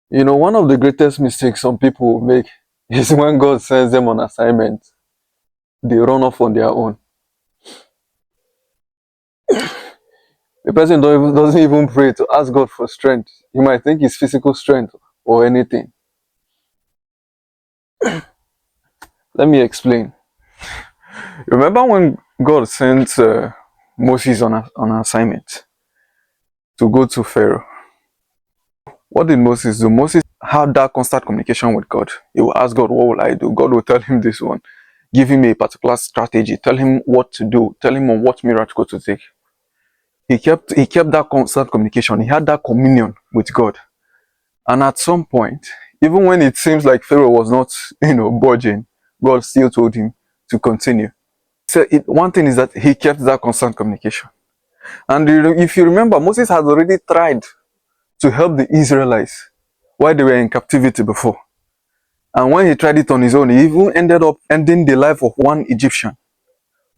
One of the greatest mistakes some people make is when God sends them on assignment, they run off on their own. The person doesn't even pray to ask God for strength. You might think it's physical strength or anything. Let me explain. Remember when God sent Moses on an assignment to go to Pharaoh? What did Moses do? Moses had that constant communication with God. He will ask God, what will I do? God will tell him this one. Give him a particular strategy. Tell him what to do. Tell him on what miracle to take. He kept that constant communication. He had that communion with God. And at some point, even when it seems like Pharaoh was not, budging, God still told him to continue. So one thing is that he kept that constant communication. And if you remember, Moses had already tried to help the Israelites while they were in captivity before. And when he tried it on his own, he even ended up ending the life of one Egyptian.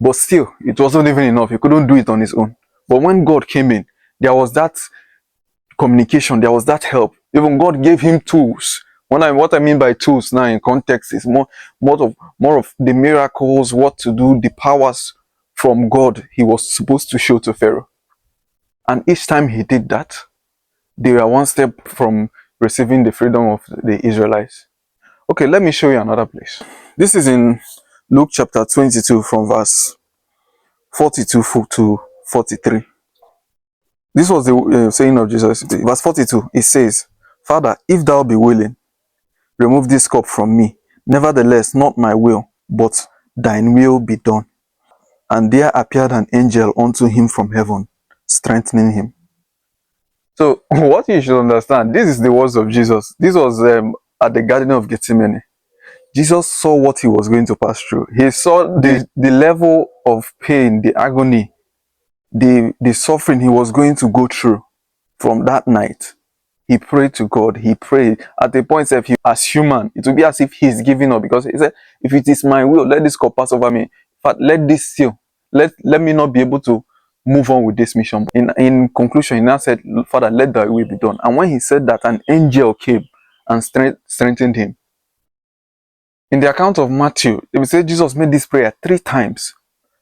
But still, it wasn't even enough. He couldn't do it on his own. But when God came in, there was that communication, there was that help. Even God gave him tools. What I mean by tools now in context is more of the miracles, what to do, the powers from God he was supposed to show to Pharaoh. And each time he did that, they were one step from receiving the freedom of the Israelites. Okay, let me show you another place. This is in Luke chapter 22 from verse 42 to 43. This was the saying of Jesus. Verse 42, it says, Father, if thou be willing, remove this cup from me. Nevertheless, not my will, but thine will be done. And there appeared an angel unto him from heaven, strengthening him. So, what you should understand, this is the words of Jesus. This was at the Garden of Gethsemane. Jesus saw what he was going to pass through. He saw the level of pain, the agony, the suffering he was going to go through from that night. He prayed to God. He prayed. At the point of as human, it would be as if he's giving up, because he said, if it is my will, let this cup pass over me. But let this still, let me not be able to move on with this mission. In conclusion, he now said, Father, let thy will be done. And when he said that, an angel came and strengthened him. In the account of Matthew, it will say Jesus made this prayer 3 times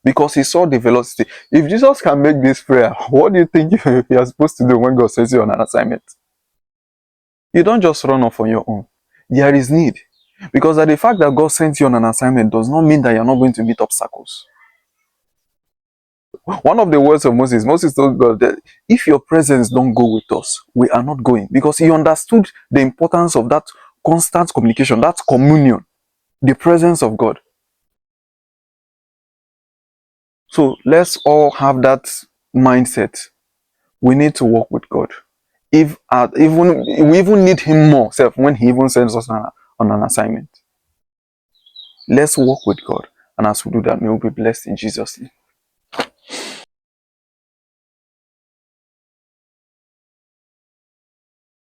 because he saw the velocity. If Jesus can make this prayer, what do you think you are supposed to do when God sends you on an assignment? You don't just run off on your own. There is need. Because the fact that God sent you on an assignment does not mean that you're not going to meet obstacles. One of the words of Moses told God that if your presence don't go with us, we are not going. Because he understood the importance of that constant communication, that communion, the presence of God. So let's all have that mindset. We need to walk with God. We even need him more when he even sends us on an assignment. Let's walk with God. And as we do that, may we be blessed in Jesus' name.